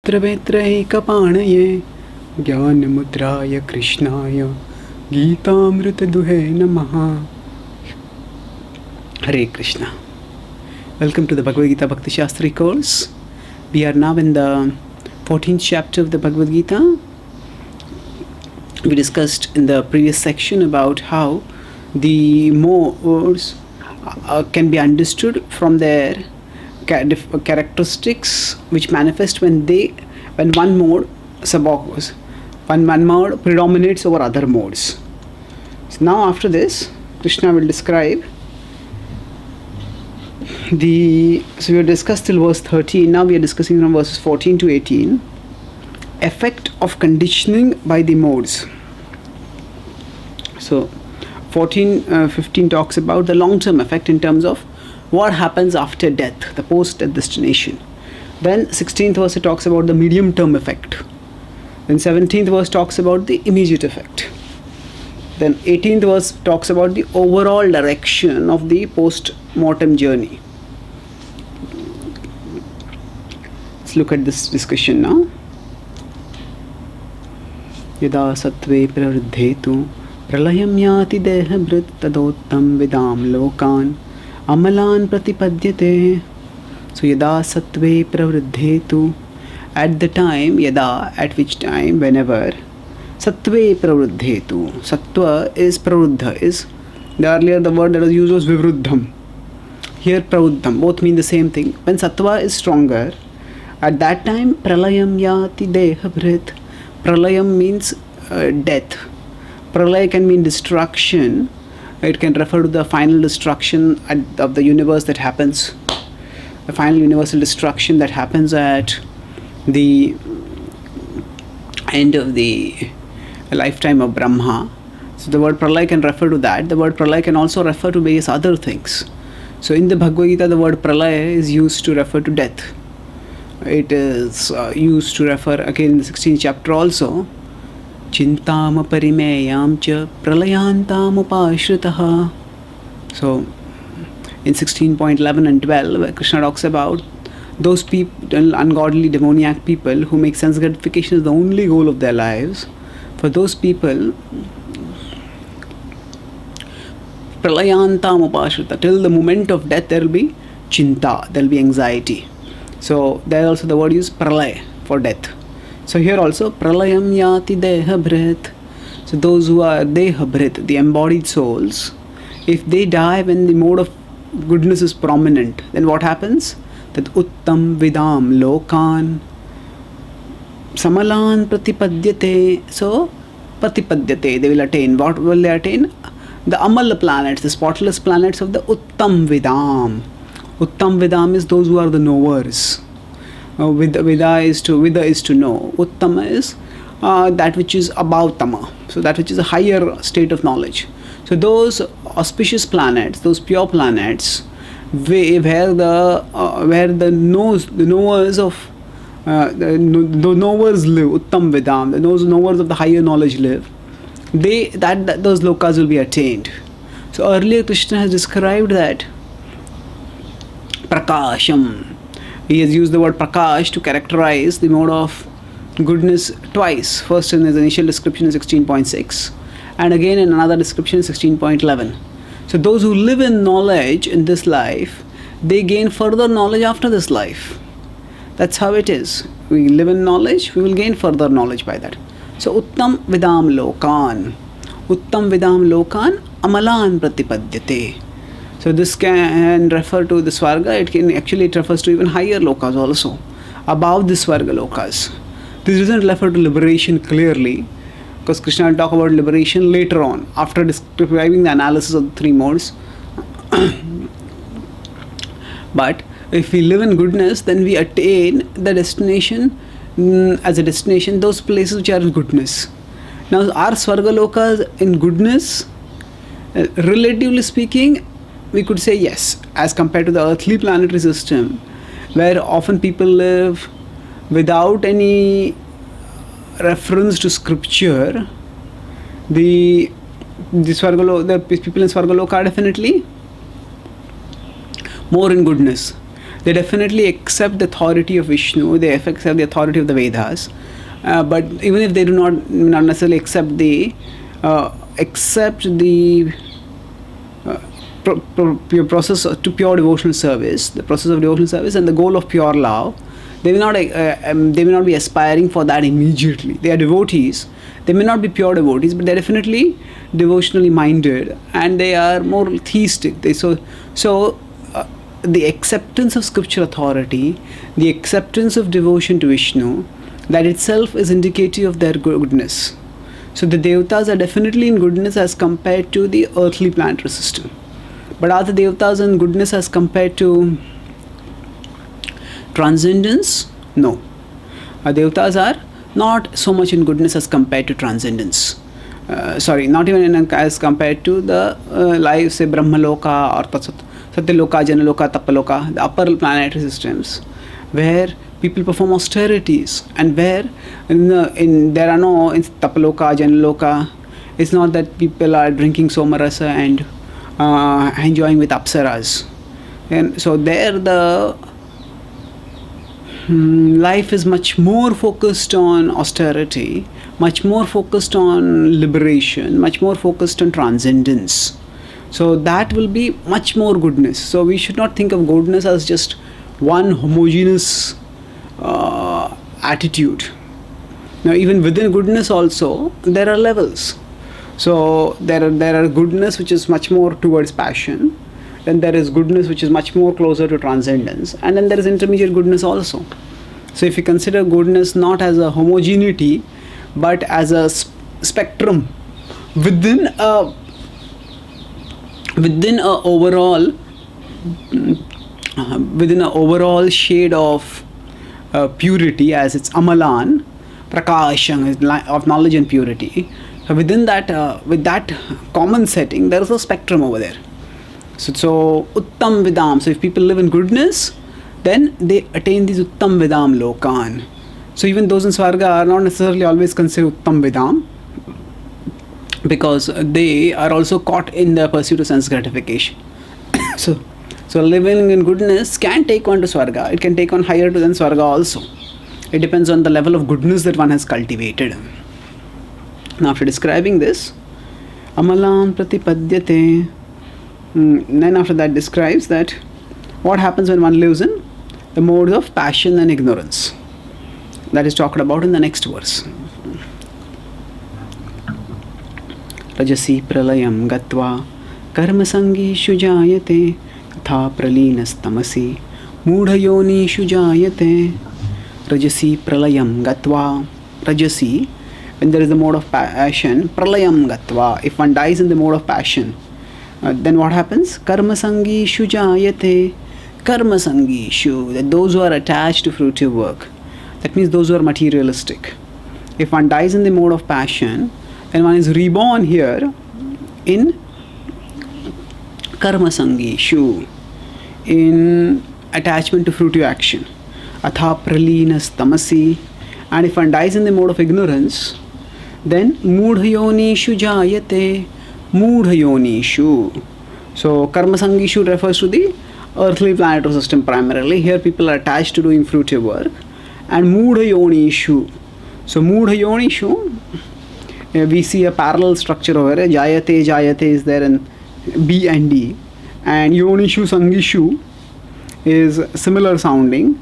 नेत्रवेत्रैकपाणये ज्ञानमुद्राय कृष्णाय गीतामृतदुहे नमः. Hare Krishna. Welcome to the Bhagavad Gita Bhakti Shastri course. We are now in the 14th chapter of the Bhagavad Gita. We discussed in the previous section about how the modes can be understood from their characteristics which manifest when one mode predominates over other modes. So now after this, Krishna will describe so we have discussed till verse 13. Now we are discussing from verses 14 to 18. Effect of conditioning by the modes. So 15 talks about the long-term effect in terms of what happens after death, the post-death destination. Then 16th verse talks about the medium-term effect. Then 17th verse talks about the immediate effect. Then 18th verse talks about the overall direction of the post-mortem journey. Let's look at this discussion now. Yada sattve pravriddhetu pralayam yati dehabhrit tadottam vidam lokan amalan pratipadyate. So yada sattve pravriddhetu, at the time, yada, at which time, whenever, sattve pravriddhetu. Sattva is pravruddha, is earlier the word that was used was vivruddham. Here pravruddham, both mean the same thing. When sattva is stronger, at that time pralayam yati dehabhrit. Pralayam means death. Pralaya can mean destruction. It can refer to the final destruction of the universe that happens, the final universal destruction that happens at the end of the lifetime of Brahma. So the word pralaya can refer to that. The word pralaya can also refer to various other things. So in the Bhagavad Gita, the word pralaya is used to refer to death. It is used to refer again in the 16th chapter also. Chintam parimeyam cha pralayantam upashritaha. So in 16.11 and 12, where Krishna talks about those people, ungodly demoniac people who make sense gratification as the only goal of their lives. For those people, pralayantam upashrita, till the moment of death there will be chinta, there will be anxiety. So there also the word is pralaya for death. So here also pralayam yati dehabhrit. So those who are dehabhrit, the embodied souls, if they die when the mode of goodness is prominent, then what happens? That uttam vidam lokan samalan pratipadyate. So pratipadyate, they will attain. What will they attain? The amal planets, the spotless planets of the uttam vidam. Uttam vidam is those who are the knowers. Vida is to know. Uttama is that which is above tama. So that which is a higher state of knowledge. So those auspicious planets, those pure planets, where the knowers live, uttam vidam, those knowers of the higher knowledge live, those lokas will be attained. So earlier Krishna has described that prakasham. He has used the word prakash to characterize the mode of goodness twice. First in his initial description in 16.6 and again in another description in 16.11. So those who live in knowledge in this life, they gain further knowledge after this life. That's how it is. We live in knowledge, we will gain further knowledge by that. So uttam vidam lokan. Uttam vidam lokan amalan pratipadyate. So this can refer to the Swarga. It refers to even higher lokas also, above the Swarga lokas. This doesn't refer to liberation clearly, because Krishna will talk about liberation later on, after describing the analysis of the three modes. But if we live in goodness, then we attain the destination as a destination, those places which are in goodness. Now, are Swarga lokas in goodness? Relatively speaking, we could say yes, as compared to the earthly planetary system, where often people live without any reference to scripture. The people in Swargaloka are definitely more in goodness. They definitely accept the authority of Vishnu, they accept the authority of the Vedas, but even if they do not necessarily accept the process to pure devotional service, the process of devotional service and the goal of pure love, they will not be aspiring for that immediately. They are devotees. They may not be pure devotees, but they're definitely devotionally minded, and they are more theistic. The acceptance of scriptural authority, the acceptance of devotion to Vishnu, that itself is indicative of their goodness. So the Devatas are definitely in goodness as compared to the earthly planetary system. But are the Devatas in goodness as compared to transcendence? No. Devatas are not so much in goodness as compared to transcendence. Not even as compared to the life, say, Brahmaloka or Satyaloka, Janaloka, Tapaloka, the upper planetary systems, where people perform austerities, and where there are no in Tapaloka, Janaloka, it's not that people are drinking somarasa and enjoying with apsaras. And so there the life is much more focused on austerity, much more focused on liberation, much more focused on transcendence. So that will be much more goodness. So we should not think of goodness as just one homogeneous attitude. Now even within goodness also there are levels. So there are goodness which is much more towards passion, then there is goodness which is much more closer to transcendence, and then there is intermediate goodness also. So if you consider goodness not as a homogeneity but as a spectrum within a overall shade of purity, as it's amalan prakasham of knowledge and purity, within that with that common setting there is a spectrum over there. So uttam vidam, so if people live in goodness, then they attain these uttam vidam lokan. So even those in Swarga are not necessarily always considered uttam vidam, because they are also caught in the pursuit of sense gratification. so living in goodness can take one to Swarga, it can take one higher than Swarga also. It depends on the level of goodness that one has cultivated. Now after describing this, amalam pratipadyate, then after that describes that what happens when one lives in the modes of passion and ignorance. That is talked about in the next verse. Rajasi pralayam gatva karma sangishu jayate tha praleenastamasi mudhayonishu jayate. Rajasi pralayam gatva. Rajasi, when there is the mode of passion, pralayam gatva, if one dies in the mode of passion, then what happens? Karma sangishu jayate. Karma sangishu, that those who are attached to fruitive work, that means those who are materialistic. If one dies in the mode of passion, then one is reborn here in karma sangishu, in attachment to fruitive action. Atha praleenas tamasi. And if one dies in the mode of ignorance, then mudhayonishu jayate. Mudhayonishu. So karma sangishu refers to the earthly planetary system primarily. Here people are attached to doing fruitive work. And mudhayonishu. So mudhayonishu, we see a parallel structure over here. Jayate is there in B and D. And yonishu sangishu is similar sounding.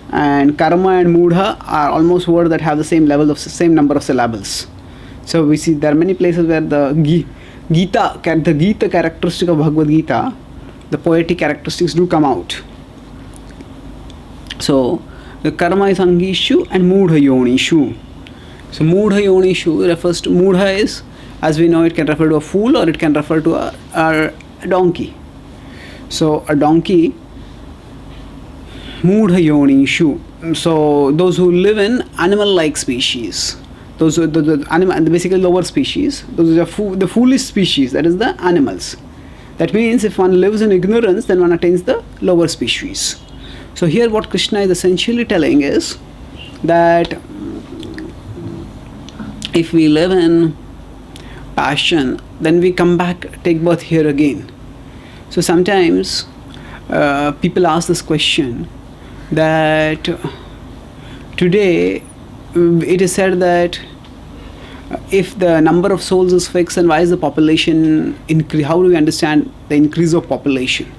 And karma and mudha are almost words that have the same level of same number of syllables. So we see there are many places where the Gita characteristic of Bhagavad Gita, the poetic characteristics do come out. So the karma is angishu and mudha yonishu. So mudha yonishu refers to, mudha is, as we know, it can refer to a fool or it can refer to a donkey. So a donkey, mudha yonishu. So those who live in animal-like species, those who the animal, basically lower species, those are the foolish species, that is the animals. That means if one lives in ignorance, then one attains the lower species. So here what Krishna is essentially telling is that if we live in passion, then we come back, take birth here again. So sometimes people ask this question, that today it is said that if the number of souls is fixed, then why is the population increase? How do we understand the increase of population?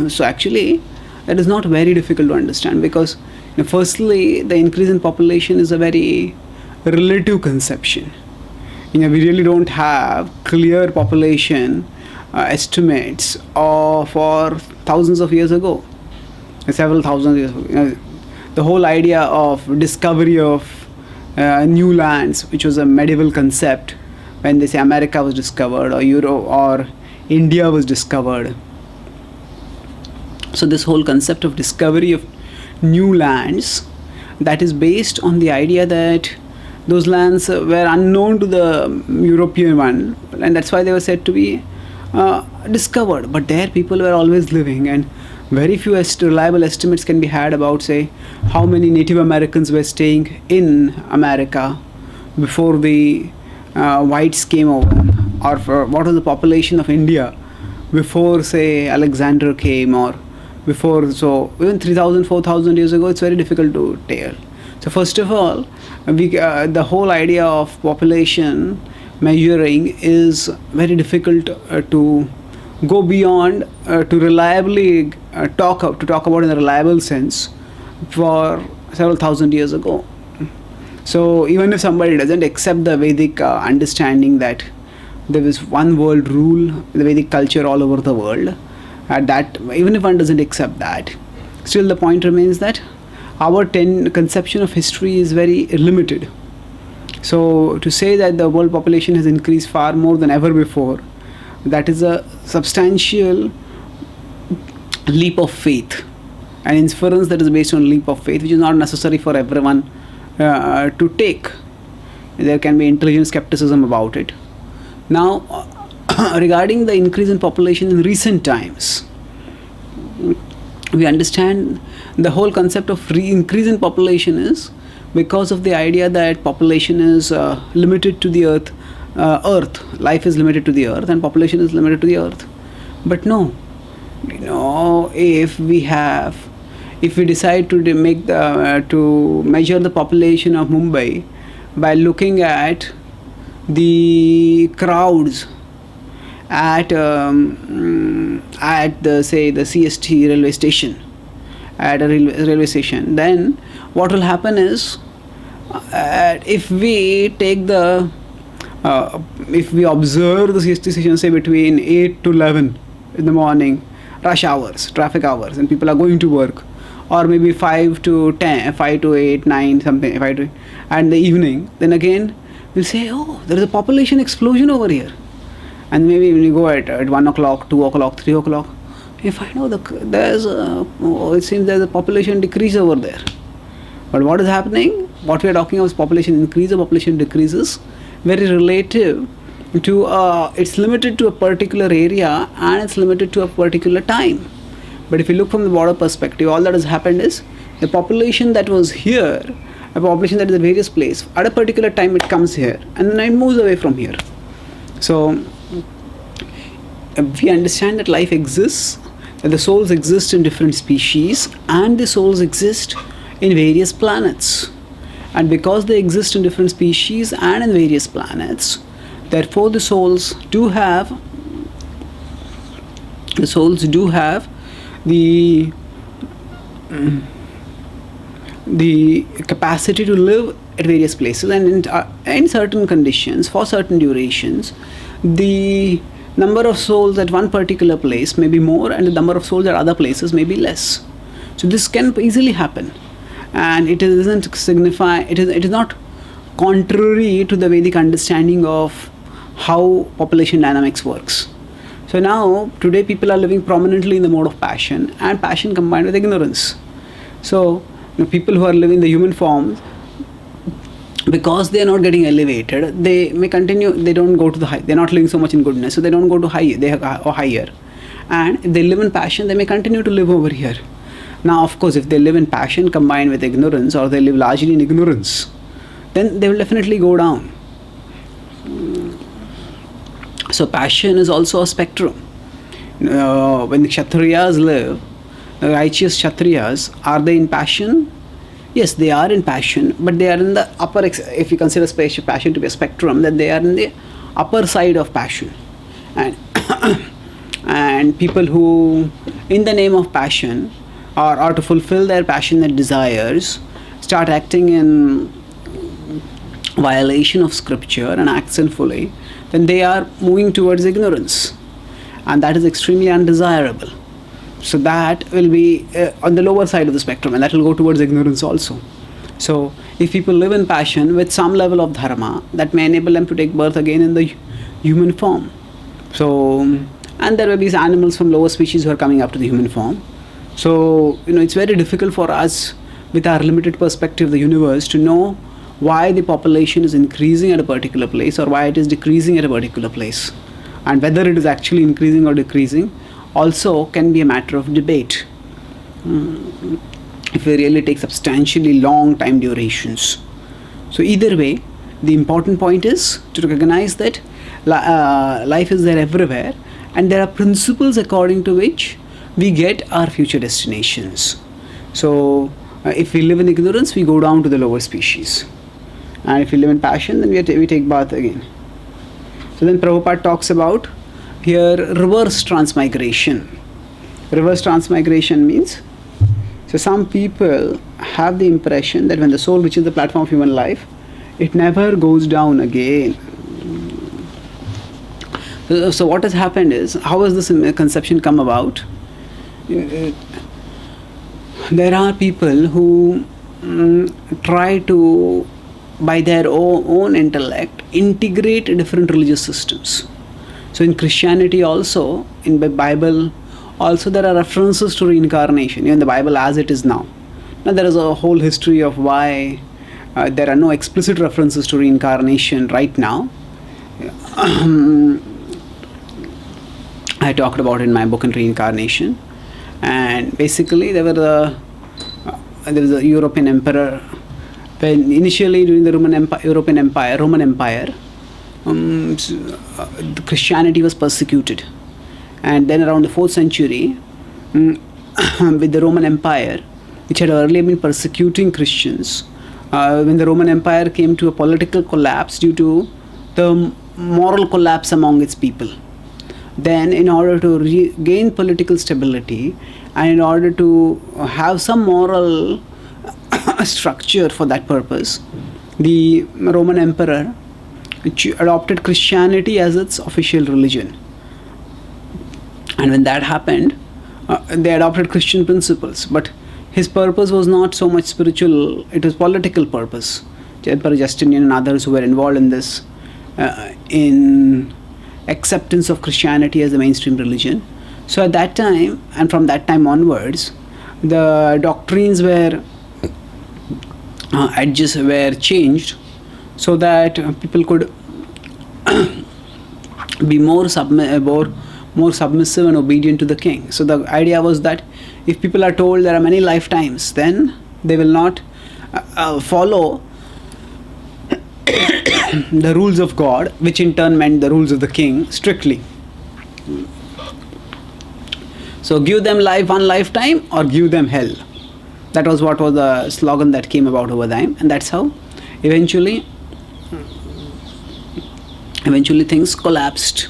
So actually, that is not very difficult to understand, because firstly, the increase in population is a very relative conception. We really don't have clear population estimates for thousands of years ago, several thousand years ago. The whole idea of discovery of new lands, which was a medieval concept, when they say America was discovered or Europe or India was discovered. So this whole concept of discovery of new lands, that is based on the idea that those lands were unknown to the European one, and that's why they were said to be discovered. But there people were always living, and very few reliable estimates can be had about, say, how many Native Americans were staying in America before the whites came over, or for what was the population of India before, say, Alexander came, or before. So even 3,000, 4,000 years ago, it's very difficult to tell. So first of all, the whole idea of population measuring is very difficult to go beyond, to reliably talk about in a reliable sense for several thousand years ago. So even if somebody doesn't accept the Vedic understanding that there is one world rule, the Vedic culture all over the world, that even if one doesn't accept that, still the point remains that our conception of history is very limited. So to say that the world population has increased far more than ever before, that is a substantial leap of faith, an inference that is based on leap of faith, which is not necessary for everyone to take. There can be intelligent skepticism about it. Now, regarding the increase in population in recent times, we understand the whole concept of increase in population is because of the idea that population is limited to the earth. Life is limited to the earth, and population is limited to the earth. But no, if we decide to to measure the population of Mumbai by looking at the crowds at the CST railway station, at a railway station, then what will happen is, if we observe the CST station, say between 8 to 11 in the morning, rush hours, traffic hours, and people are going to work, or maybe 5 to 10, 5 to 8, 9, something, 5 to, and the evening, then again we'll say, oh, there is a population explosion over here. And maybe when you go at 1 o'clock, 2 o'clock, 3 o'clock, you find out it seems there's a population decrease over there. But what is happening? What we are talking about is population increase or population decreases, very relative to, it's limited to a particular area and it's limited to a particular time. But if you look from the broader perspective, all that has happened is the population that was here, a population that is at various places, at a particular time it comes here and then it moves away from here. So we understand that life exists, that the souls exist in different species, and the souls exist in various planets. And because they exist in different species and in various planets, therefore the souls do have the capacity to live at various places, and in certain conditions, for certain durations, the number of souls at one particular place may be more and the number of souls at other places may be less. So this can easily happen, and it is not contrary to the Vedic understanding of how population dynamics works. So now today people are living prominently in the mode of passion, and passion combined with ignorance. So people who are living the human form, because they are not getting elevated, they may continue, they don't go to the high, they're not living so much in goodness, so they don't go to higher. And if they live in passion, they may continue to live over here. Now, of course, if they live in passion combined with ignorance, or they live largely in ignorance, then they will definitely go down. So passion is also a spectrum. When the Kshatriyas live, The righteous Kshatriyas, are they in passion? Yes, they are in passion, but they are in the upper, if you consider passion to be a spectrum, then they are in the upper side of passion. And and people who, in the name of passion, or to fulfill their passionate desires, start acting in violation of scripture and act sinfully, then they are moving towards ignorance, and that is extremely undesirable. So that will be on the lower side of the spectrum, and that will go towards ignorance also. So if people live in passion with some level of dharma, that may enable them to take birth again in the human form. So, and there will be animals from lower species who are coming up to the human form. So, it's very difficult for us, with our limited perspective of the universe, to know why the population is increasing at a particular place or why it is decreasing at a particular place. And whether it is actually increasing or decreasing also can be a matter of debate. If we really take substantially long time durations. So either way, the important point is to recognize that life is there everywhere, and there are principles according to which we get our future destinations. So if we live in ignorance, we go down to the lower species, and if we live in passion, then we take birth again. So then Prabhupada talks about here reverse transmigration. Reverse transmigration means, so some people have the impression that when the soul reaches the platform of human life, it never goes down again. So what has happened is, how has this conception come about? There are people who try to, by their own intellect, integrate different religious systems. So in Christianity also, in the Bible also, there are references to reincarnation, in the Bible as it is now. Now there is a whole history of why there are no explicit references to reincarnation right now. I talked about in my book on reincarnation, and basically there was a European emperor. When initially during the Roman Empire, Christianity was persecuted, and then around the 4th century, with the Roman Empire, which had earlier been persecuting Christians, when the Roman Empire came to a political collapse due to the moral collapse among its people, then in order to gain political stability and in order to have some moral structure for that purpose, the Roman emperor adopted Christianity as its official religion. And when that happened, they adopted Christian principles, but his purpose was not so much spiritual, it was political purpose. Emperor Justinian and others who were involved in this, in acceptance of Christianity as the mainstream religion. So at that time, and from that time onwards, the doctrines were changed so that people could be more submissive and obedient to the king. So the idea was that if people are told there are many lifetimes, then they will not follow the rules of God, which in turn meant the rules of the king, strictly. So give them one lifetime or give them hell. That was what was the slogan that came about over time, and that's how eventually things collapsed,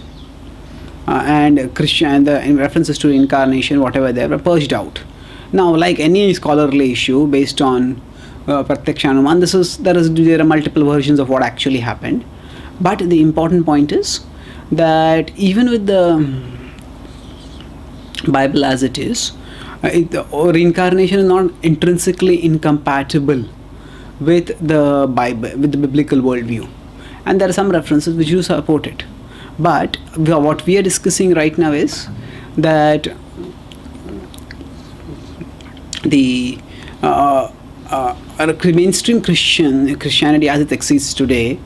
and in references to reincarnation, whatever they were purged out. Now, like any scholarly issue based on Pratyakshanuman, there are multiple versions of what actually happened, but the important point is that even with the Bible as it is, reincarnation is not intrinsically incompatible with the Bible, with the biblical worldview, and there are some references which do support it. But what we are discussing right now is that the mainstream Christianity as it exists today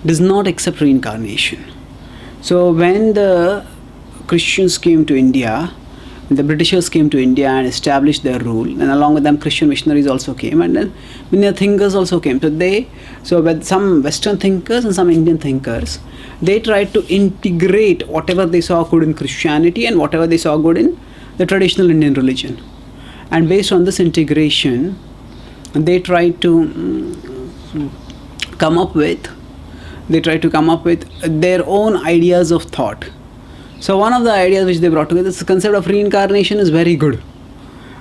does not accept reincarnation. So when the Christians came to India, the Britishers came to India and established their rule, and along with them Christian missionaries also came, and then many thinkers also came. So with some Western thinkers and some Indian thinkers, they tried to integrate whatever they saw good in Christianity and whatever they saw good in the traditional Indian religion. And based on this integration, they try to come up with their own ideas of thought. So one of the ideas which they brought together is the concept of reincarnation is very good.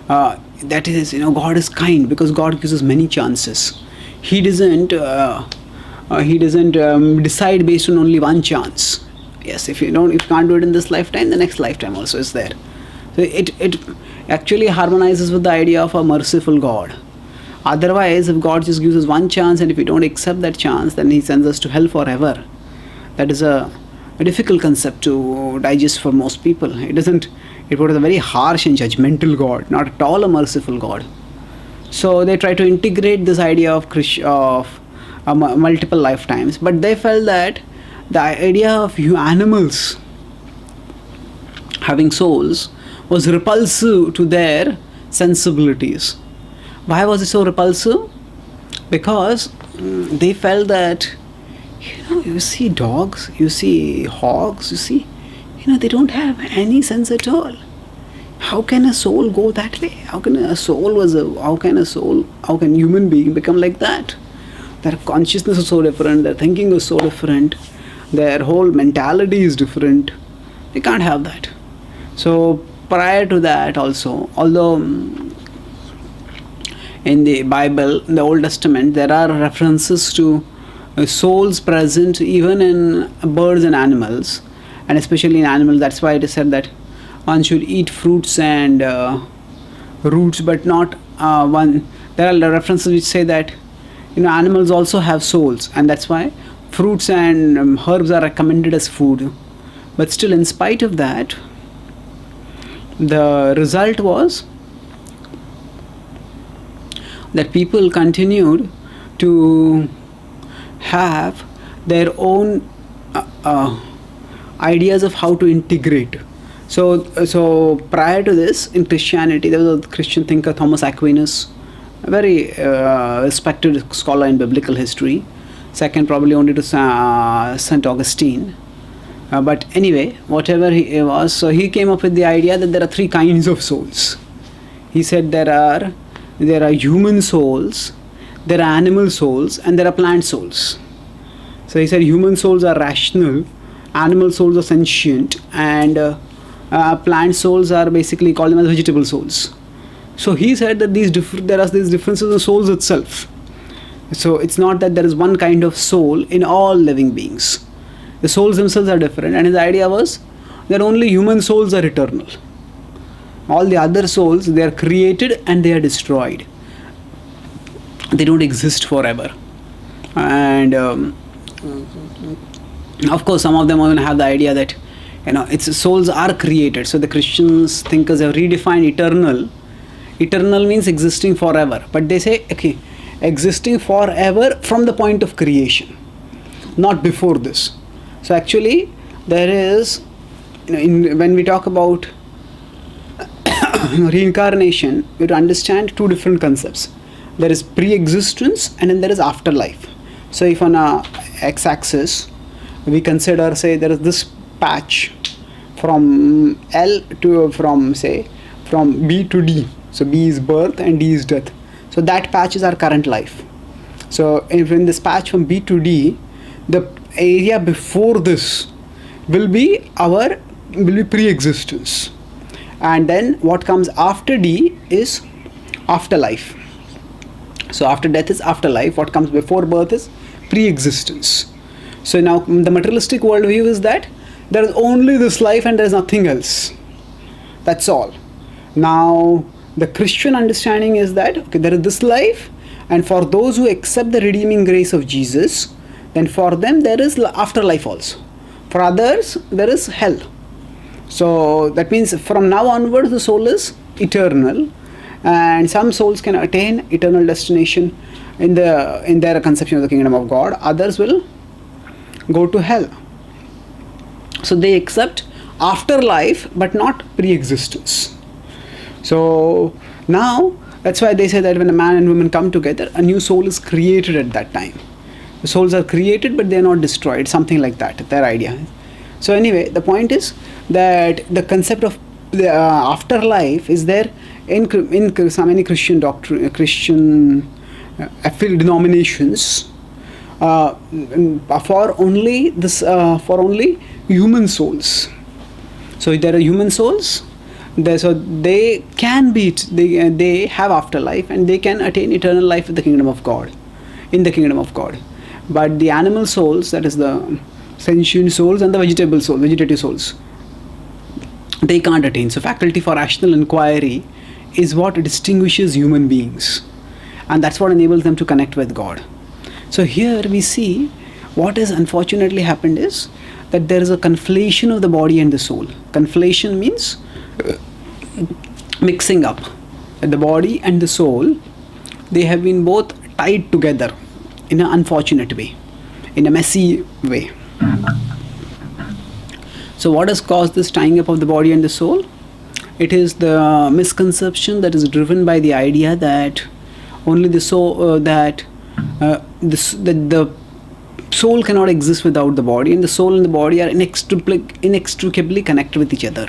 That is, God is kind because God gives us many chances. He doesn't decide based on only one chance. Yes, if you can't do it in this lifetime, the next lifetime also is there. So it actually harmonizes with the idea of a merciful God. Otherwise, if God just gives us one chance and if we don't accept that chance, then He sends us to hell forever. That is a difficult concept to digest for most people. It was a very harsh and judgmental God, not at all a merciful God. So they try to integrate this idea of multiple lifetimes, but they felt that the idea of animals having souls was repulsive to their sensibilities. Why was it so repulsive? Because they felt that, you see dogs, you see hogs, they don't have any sense at all. How can a soul go that way? How can human being become like that? Their consciousness is so different, their thinking is so different, their whole mentality is different. They can't have that. So prior to that also, although in the Bible, in the Old Testament, there are references to souls present even in birds and animals, and especially in animals. That's why it is said that one should eat fruits and roots, but not one. There are references which say that animals also have souls, and that's why fruits and herbs are recommended as food. But still, in spite of that, the result was that people continued to have their own ideas of how to integrate. So prior to this, in Christianity, there was a Christian thinker, Thomas Aquinas, a very respected scholar in biblical history, second probably only to St. Augustine. But anyway, whatever he was, so he came up with the idea that there are three kinds of souls. He said there are human souls, there are animal souls, and there are plant souls. So he said human souls are rational, animal souls are sentient, and plant souls are basically called them as vegetable souls. So he said that there are these differences in souls itself. So it's not that there is one kind of soul in all living beings. The souls themselves are different, and his idea was that only human souls are eternal. All the other souls, they are created and they are destroyed. They don't exist forever. And of course, some of them even have the idea that souls are created. So the Christians thinkers have redefined eternal. Eternal means existing forever. But they say, okay, existing forever from the point of creation, not before this. So actually, there is, when we talk about reincarnation, we have to understand two different concepts. There is pre-existence and then there is afterlife. So if on a x-axis, we consider, say, there is this patch from from B to D. So B is birth and D is death. So that patch is our current life. So if in this patch from B to D, the area before this will be pre-existence, and then what comes after D is afterlife. So after death is afterlife. What comes before birth is pre-existence. So now the materialistic worldview is that there is only this life and there is nothing else. That's all. Now the Christian understanding is that, okay, there is this life, and for those who accept the redeeming grace of Jesus, then for them there is afterlife also. For others, there is hell. So that means from now onwards the soul is eternal, and some souls can attain eternal destination in their conception of the kingdom of God. Others will go to hell. So they accept afterlife but not pre-existence. So now that's why they say that when a man and woman come together, a new soul is created at that time. The souls are created but they are not destroyed, something like that, their idea. So anyway, the point is that the concept of the afterlife is there in so many Christian doctrine, Christian affiliate denominations, for only this for only human souls. So there are human souls. So they can be they have afterlife and they can attain eternal life in the kingdom of God, But the animal souls, that is the sentient souls and the vegetative souls, they can't attain. So faculty for rational inquiry is what distinguishes human beings, and that's what enables them to connect with God. So here we see what has unfortunately happened is that there is a conflation of the body and the soul. Conflation means mixing up. The body and the soul, they have been both tied together in an unfortunate way, in a messy way. So what has caused this tying up of the body and the soul? It is the misconception that is driven by the idea that only the soul, the soul cannot exist without the body, and the soul and the body are inextricably connected with each other.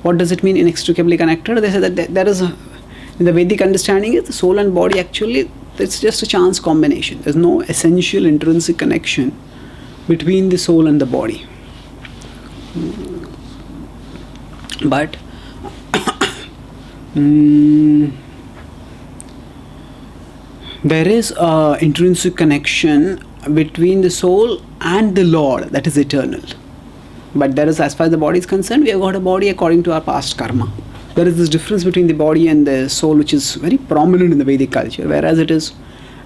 What does it mean, inextricably connected? They say that there is in the Vedic understanding is the soul and body actually, it's just a chance combination. There's no essential intrinsic connection between the soul and the body. But there is an intrinsic connection between the soul and the Lord that is eternal. But there is, as far as the body is concerned, we have got a body according to our past karma. There is this difference between the body and the soul which is very prominent in the Vedic culture, whereas it is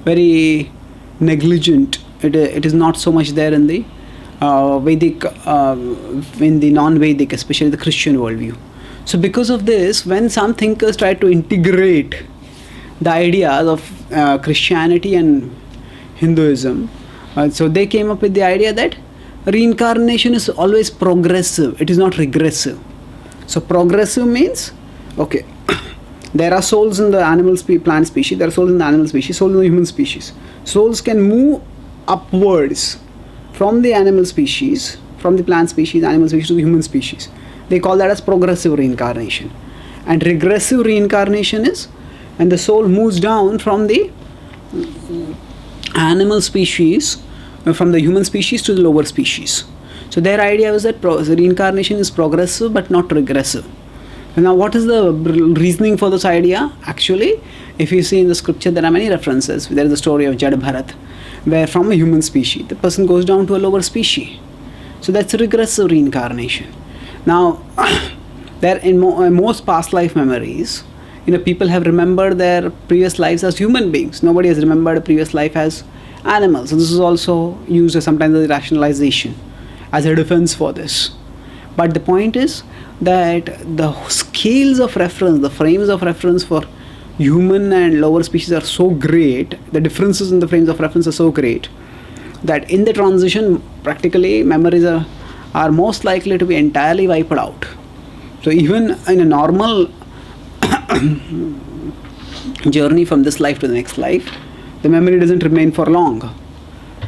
very negligent. It is not so much there in the Vedic, in the non-Vedic, especially the Christian worldview. So because of this, when some thinkers try to integrate the ideas of Christianity and Hinduism, so they came up with the idea that reincarnation is always progressive, it is not regressive. So progressive means, okay, there are souls in the plant species, there are souls in the animal species, souls in the human species. Souls can move upwards from the animal species, from the plant species, animal species to the human species. They call that as progressive reincarnation. And regressive reincarnation is when the soul moves down from the animal species, from the human species to the lower species. So their idea was that reincarnation is progressive but not regressive. And now what is the reasoning for this idea? Actually, if you see in the scripture, there are many references. There is the story of Jad Bharat, where from a human species, the person goes down to a lower species. So that's a regressive reincarnation. Now, there in most past life memories, people have remembered their previous lives as human beings. Nobody has remembered a previous life as animals. So this is also used as sometimes as a rationalization, as a defense for this. But the point is that the scales of reference, the frames of reference for human and lower species are so great, the differences in the frames of reference are so great, that in the transition, practically memories are most likely to be entirely wiped out. So even in a normal journey from this life to the next life, the memory doesn't remain for long.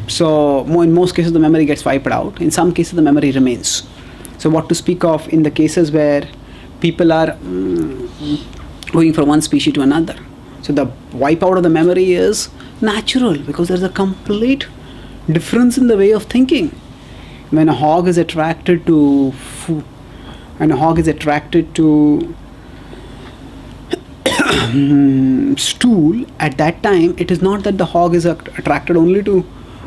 So in most cases the memory gets wiped out. In some cases the memory remains. So what to speak of in the cases where people are going from one species to another. So the wipeout of the memory is natural because there's a complete difference in the way of thinking. When a hog is attracted to food, and a hog is attracted to stool, at that time it is not that the hog is attracted only to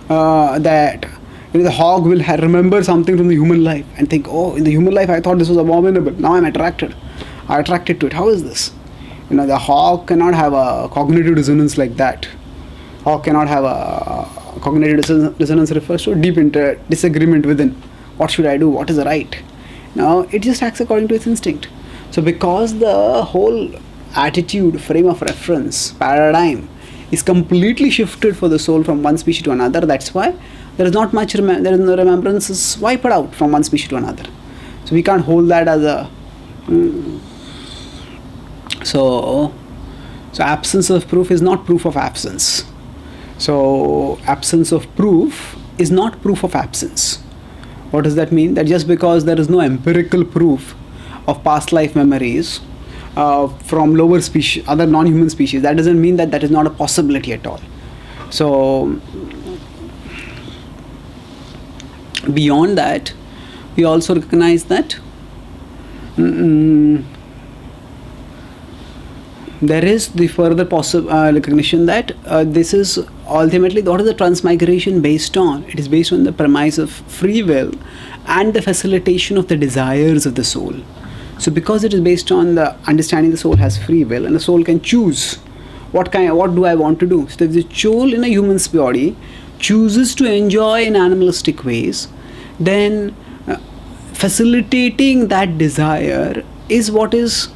that. The hog will remember something from the human life and think, oh, in the human life I thought this was abominable, now I'm attracted to it. How is this? The hog cannot have a cognitive dissonance like that. Hog cannot have a cognitive dissonance, refers to deep disagreement within. What should I do? What is right? Now it just acts according to its instinct. So because the whole attitude, frame of reference, paradigm is completely shifted for the soul from one species to another, that's why there is not much there is no remembrances wiped out from one species to another. So we can't hold that as a so absence of proof is not proof of absence. So absence of proof is not proof of absence. What does that mean? That just because there is no empirical proof of past life memories from lower species, other non-human species, that doesn't mean that that is not a possibility at all. So beyond that, we also recognize that there is the further possible recognition that this is ultimately what is the transmigration based on? It is based on the premise of free will and the facilitation of the desires of the soul. So because it is based on the understanding the soul has free will and the soul can choose what do I want to do. So if the soul in a human's body chooses to enjoy in animalistic ways, then facilitating that desire is what is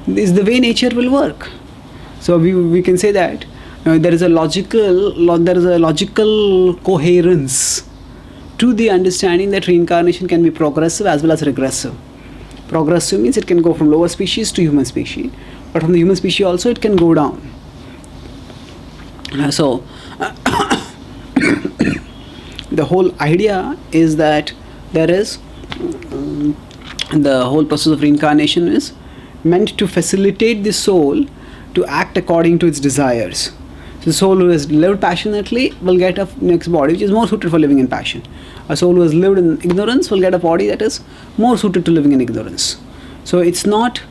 the way nature will work. So we can say that there is a logical coherence to the understanding that reincarnation can be progressive as well as regressive. Progressive means it can go from lower species to human species, but from the human species also it can go down. So the whole idea is that there is the whole process of reincarnation is meant to facilitate the soul to act according to its desires. So the soul who has lived passionately will get a next body which is more suited for living in passion. A soul who has lived in ignorance will get a body that is more suited to living in ignorance. So it's not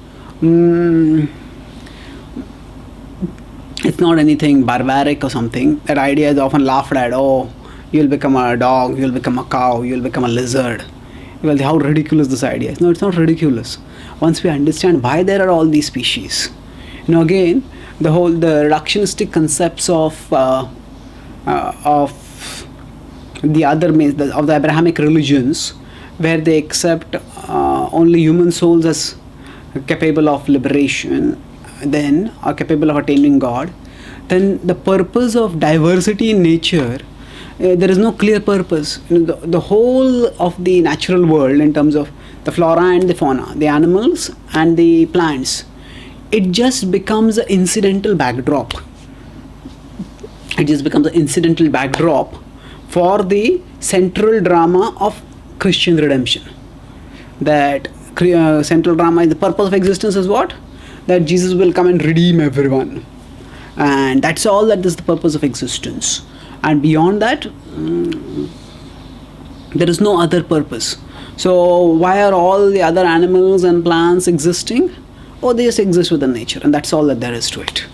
anything barbaric or something. That idea is often laughed at. Oh, you'll become a dog, you'll become a cow, you'll become a lizard. Well, how ridiculous this idea is. No, it's not ridiculous. Once we understand why there are all these species. Again, the reductionistic concepts of the Abrahamic religions, where they accept only human souls as capable of liberation, then are capable of attaining God, then the purpose of diversity in nature, there is no clear purpose. The whole of the natural world in terms of the flora and the fauna, the animals and the plants, it just becomes an incidental backdrop. It just becomes an incidental backdrop for the central drama of Christian redemption. That central drama is the purpose of existence is what? That Jesus will come and redeem everyone. And that's all that is the purpose of existence. And beyond that, there is no other purpose. So why are all the other animals and plants existing? Oh, they just exist within nature, and that's all that there is to it.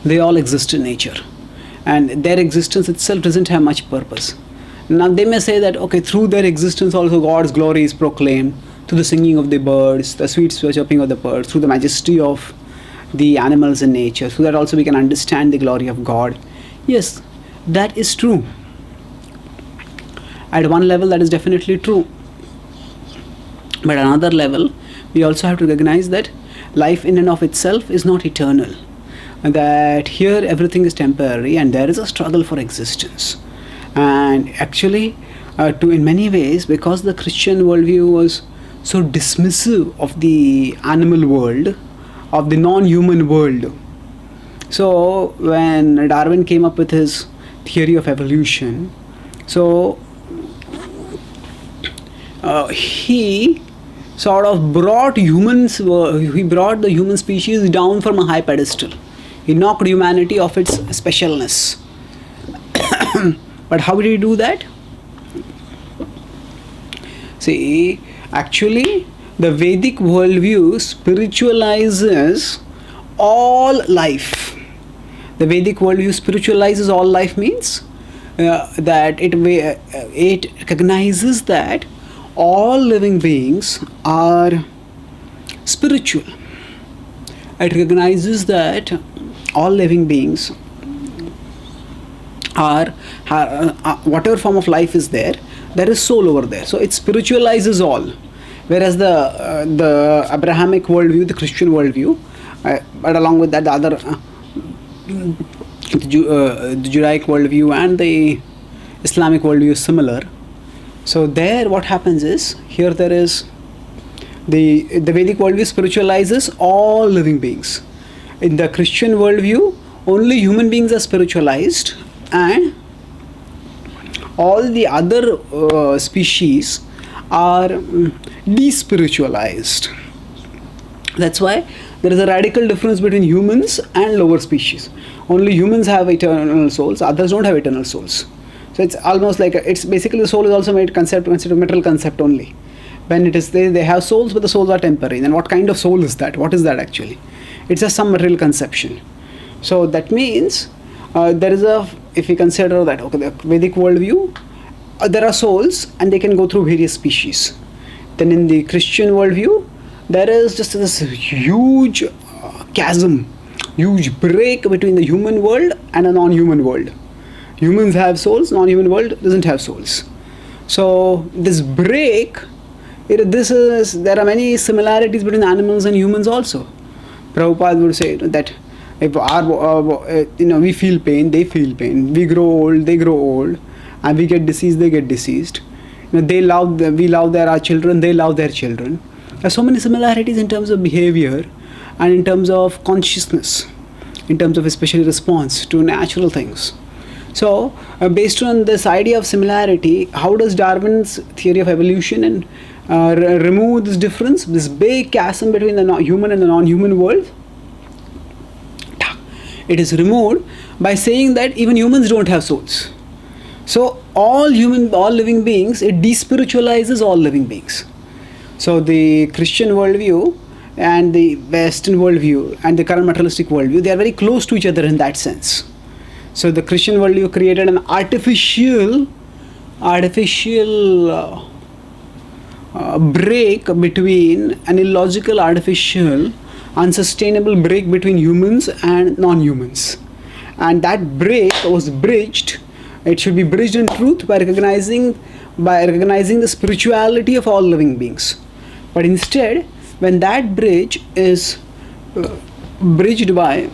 They all exist in nature, and their existence itself doesn't have much purpose. Now they may say that, okay, through their existence also God's glory is proclaimed, through the singing of the birds, the sweet chirping of the birds, through the majesty of the animals in nature, so that also we can understand the glory of God. Yes, that is true. At one level, that is definitely true. But at another level, we also have to recognize that life in and of itself is not eternal. And that here everything is temporary and there is a struggle for existence. And actually, in many ways, because the Christian worldview was so dismissive of the animal world, of the non-human world. So when Darwin came up with his theory of evolution, so he sort of brought the human species down from a high pedestal. He knocked humanity off its specialness. But how did he do that? See, actually, the Vedic worldview spiritualizes all life. The Vedic worldview spiritualizes all life means that it recognizes that all living beings are spiritual. It recognizes that all living beings are whatever form of life is there is soul over there. So it spiritualizes all. Whereas the Abrahamic worldview, the Christian worldview, but along with that the other the Judaic worldview and the Islamic worldview is similar. So there what happens is, here there is the Vedic worldview spiritualizes all living beings. In the Christian worldview, only human beings are spiritualized and all the other species are despiritualized. That's why there is a radical difference between humans and lower species. Only humans have eternal souls, others don't have eternal souls. So it's almost like it's basically the soul is also made concept, considered material concept only. When it is they have souls, but the souls are temporary. Then what kind of soul is that? What is that actually? It's just some material conception. So that means there is a, if we consider that, okay, the Vedic worldview, there are souls and they can go through various species. Then in the Christian worldview, there is just this huge chasm, huge break between the human world and a non-human world. Humans have souls, non-human world doesn't have souls. So this break, there are many similarities between animals and humans also. Prabhupada would say that if we feel pain, they feel pain. We grow old, they grow old, and we get deceased, they get deceased. We love our children, they love their children. There are so many similarities in terms of behavior and in terms of consciousness, in terms of especially response to natural things. So, based on this idea of similarity, how does Darwin's theory of evolution and remove this difference, this big chasm between the human and the non-human world? It is removed by saying that even humans don't have souls. So all living beings, it despiritualizes all living beings. So the Christian worldview and the Western worldview and the current materialistic worldview, they are very close to each other in that sense. So the Christian worldview created an artificial break between an illogical, artificial, unsustainable break between humans and non-humans, and that break was bridged. It should be bridged in truth by recognizing the spirituality of all living beings. But instead, when that bridge is bridged by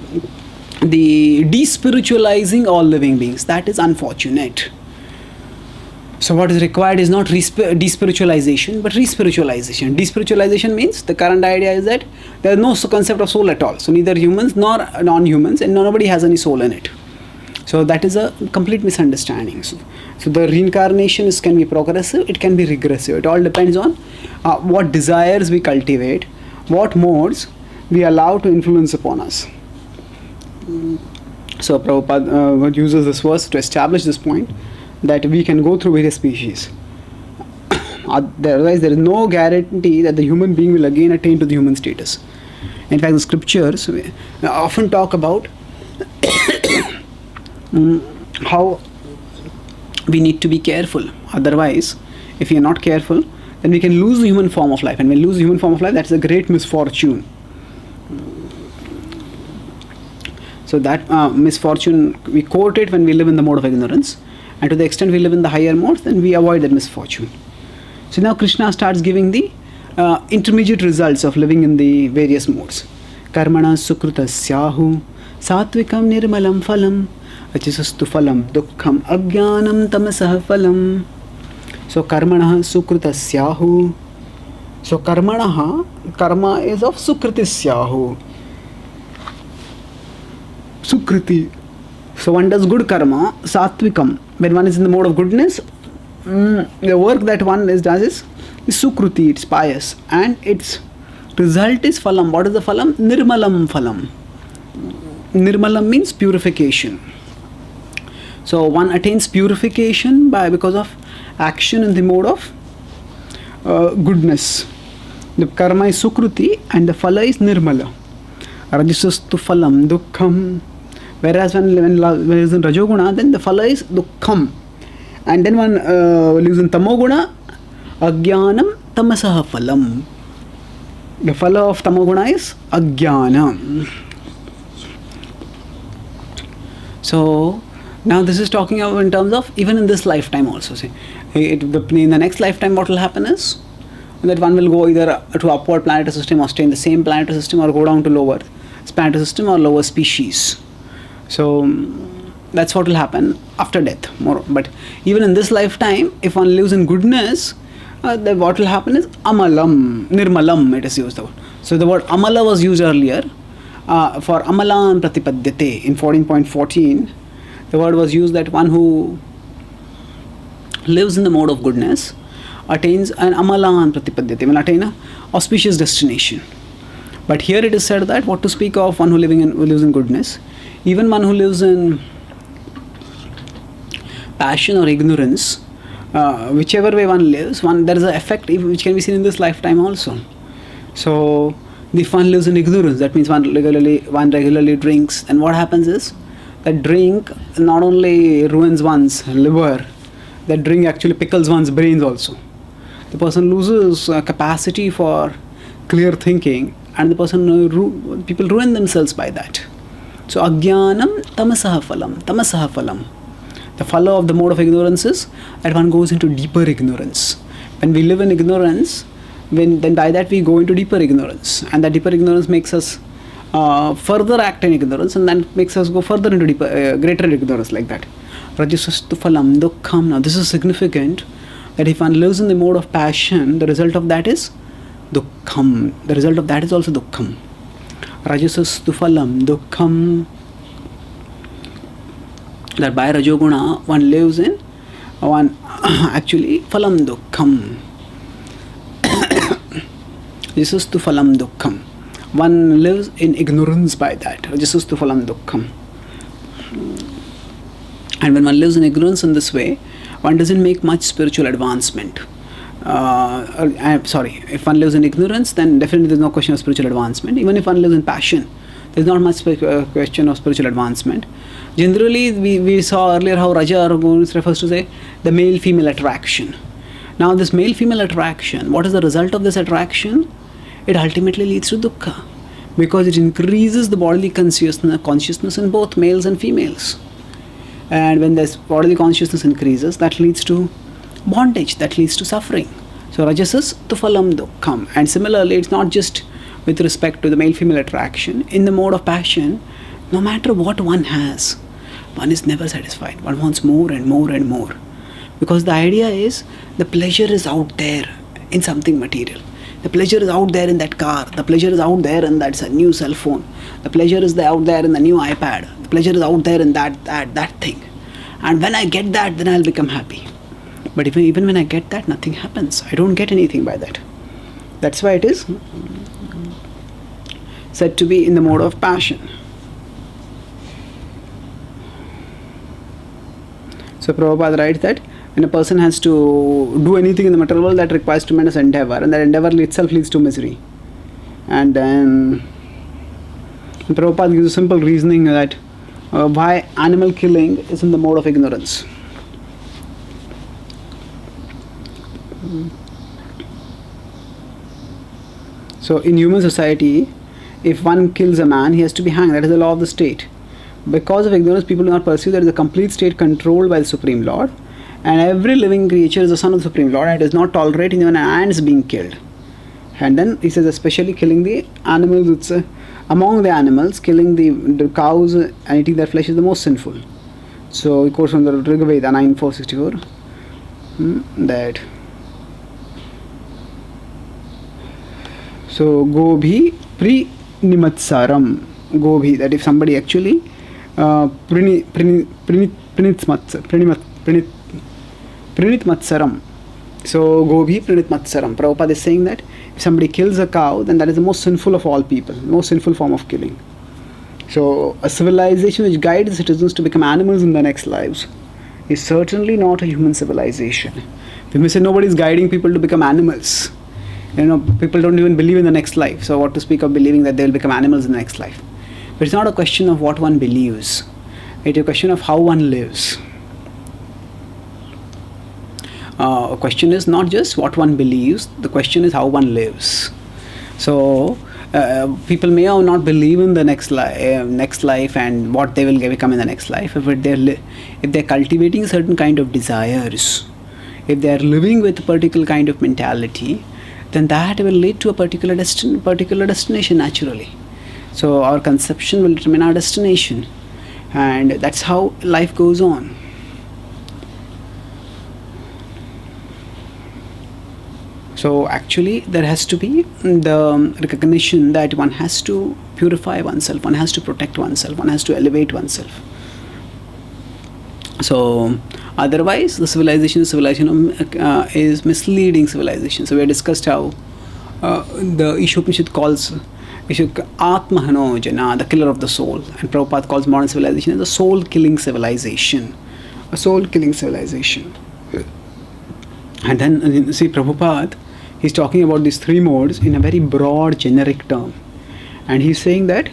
the despiritualizing all living beings, that is unfortunate. So what is required is not despiritualization, but respiritualization. Despiritualization means the current idea is that there is no concept of soul at all. So neither humans nor non-humans, and nobody has any soul in it. So that is a complete misunderstanding. So the reincarnation can be progressive, it can be regressive. It all depends on what desires we cultivate, what modes we allow to influence upon us. So Prabhupada uses this verse to establish this point, that we can go through various species. Otherwise, there is no guarantee that the human being will again attain to the human status. In fact, the scriptures often talk about how we need to be careful. Otherwise, if we are not careful, then we can lose the human form of life. And when we lose the human form of life, that's a great misfortune. So that misfortune, we quote it when we live in the mode of ignorance. And to the extent we live in the higher modes, then we avoid that misfortune. So now Krishna starts giving the intermediate results of living in the various modes. Karmana sukrutasyahu satvikam nirmalam phalam achisastu phalam dukkham ajnanam tamasah phalam. So karmana sukrutasyahu. So karma is of sukritisyahu. Sukriti. So one does good karma, satvikam. When one is in the mode of goodness, the work that one does is sukruti, it's pious. And its result is phalam. What is the phalam? Nirmalam phalam. Nirmalam means purification. So one attains purification because of action in the mode of goodness. The karma is sukruti and the phala is nirmala. Rajasastu phalam dukkham. Whereas when is in Rajoguna, then the phala is dukkham. And then one lives in Tamoguna, ajnanam tamasah phalam. The phala of Tamoguna is ajnanam. So now this is talking about in terms of even in this lifetime also. See, in the next lifetime what will happen is that one will go either to upward planetary system or stay in the same planetary system, or go down to lower planetary system or lower species. So that's what will happen after death. But even in this lifetime, if one lives in goodness, then what will happen is amalam, nirmalam, it is used the word. So the word amala was used earlier for amalan pratipadyate in 14.14. The word was used that one who lives in the mode of goodness attains an amalan pratipadyate, will attain a auspicious destination. But here it is said that what to speak of one who lives in goodness, even one who lives in passion or ignorance, whichever way one lives, there is an effect which can be seen in this lifetime also. So if one lives in ignorance, that means one regularly drinks, and what happens is that drink not only ruins one's liver, that drink actually pickles one's brains also. The person loses capacity for clear thinking, and the person people ruin themselves by that. So ajnanam tamasaha phalam. The phala of the mode of ignorance is that one goes into deeper ignorance. When we live in ignorance, then by that we go into deeper ignorance, and that deeper ignorance makes us further act in ignorance, and then makes us go further into deeper, greater ignorance, like that. Rajasastu phalam dukkham. Now this is significant, that if one lives in the mode of passion, the result of that is dukkham. The result of that is also dukkham. Rajasastu phalam dukkham. That by Rajoguna one lives in one actually phalam dukkham. Rajasastu phalam dukkham. One lives in ignorance by that. Rajasastu phalam dukkham. And when one lives in ignorance in this way, one doesn't make much spiritual advancement. If one lives in ignorance, then definitely there's no question of spiritual advancement. Even if one lives in passion, there's not much question of spiritual advancement. Generally, we saw earlier how Raja refers to say the male-female attraction. Now this male-female attraction, what is the result of this attraction? It ultimately leads to dukkha, because it increases the bodily consciousness in both males and females. And when this bodily consciousness increases, that leads to bondage, that leads to suffering. So rajasas tu phalam dukkham. And similarly, it's not just with respect to the male-female attraction. In the mode of passion, no matter what one has, one is never satisfied. One wants more and more and more. Because the idea is the pleasure is out there in something material. The pleasure is out there in that car. The pleasure is out there in that new cell phone. The pleasure is out there in the new iPad. The pleasure is out there in that thing. And when I get that, then I'll become happy. But even when I get that, nothing happens. I don't get anything by that. That's why it is said to be in the mode of passion. So Prabhupada writes that when a person has to do anything in the material world, that requires tremendous endeavor, and that endeavor itself leads to misery. And then Prabhupada gives a simple reasoning that why animal killing is in the mode of ignorance. So in human society, if one kills a man, he has to be hanged. That is the law of the state. Because of ignorance, people do not perceive there is a complete state controlled by the Supreme Lord, and every living creature is the son of the Supreme Lord, and it is not tolerating even ants being killed. And then he says, especially killing the animals, it's among the animals, killing the cows and eating their flesh is the most sinful. So it quotes from the Rigveda 9.464 that so Gobhi Prinimatsaram. Gobhi, that if somebody actually Prinitmatsaram. So Gobhi Prinitmatsaram. Prabhupada is saying that if somebody kills a cow, then that is the most sinful of all people, the most sinful form of killing. So a civilization which guides citizens to become animals in their next lives is certainly not a human civilization. We may say nobody is guiding people to become animals. People don't even believe in the next life. So what to speak of believing that they will become animals in the next life? But it's not a question of what one believes. It's a question of how one lives. A question is not just what one believes. The question is how one lives. So people may or not believe in the next life and what they will become in the next life. If they're cultivating certain kind of desires, if they are living with a particular kind of mentality, then that will lead to a particular destination naturally. So our conception will determine our destination, and that's how life goes on. So actually there has to be the recognition that one has to purify oneself, one has to protect oneself, one has to elevate oneself. So otherwise the civilization is misleading civilization. So we have discussed how the Ishopanishad calls Atmahano Jana, the killer of the soul, and Prabhupada calls modern civilization as a soul killing civilization. A soul killing civilization. And then see Prabhupada, he's talking about these three modes in a very broad generic term, and he's saying that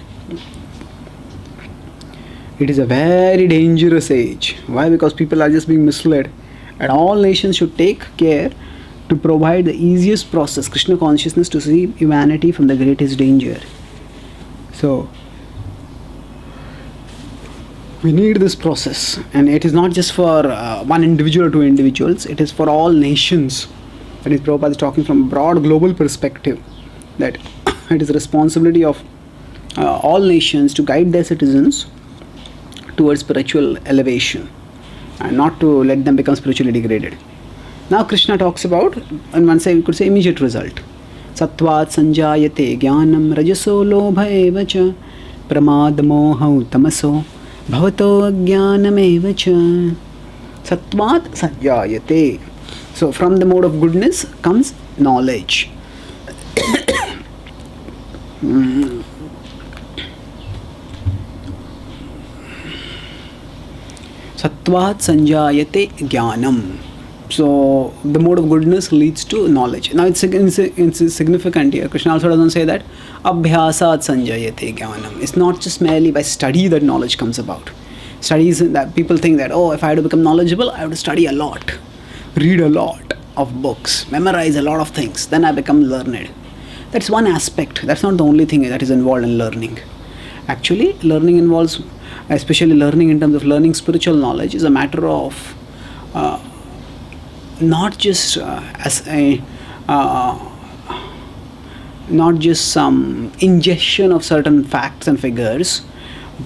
it is a very dangerous age. Why? Because people are just being misled, and all nations should take care to provide the easiest process, Krishna consciousness, to save humanity from the greatest danger. So we need this process, and it is not just for one individual or two individuals, it is for all nations. That is, Prabhupada is talking from a broad global perspective, that it is the responsibility of all nations to guide their citizens towards spiritual elevation and not to let them become spiritually degraded. Now Krishna talks about, on one side we could say, immediate result. Sattvat sanjayate jnanam rajaso lobha evacha pramad moha tamaso bhavato ajnanam evacha. Sattvat sanjayate. So from the mode of goodness comes knowledge. Sattvat sanjayate jnanam. So the mode of goodness leads to knowledge. Now it's significant here. Krishna also doesn't say that abhyasat sanjayate jnanam. It's not just merely by study that knowledge comes about. Studies that people think that, oh, if I have to become knowledgeable, I have to study a lot, read a lot of books, memorize a lot of things, then I become learned. That's one aspect. That's not the only thing that is involved in learning. Actually, learning involves, especially learning in terms of learning spiritual knowledge, is a matter of not just not just some ingestion of certain facts and figures,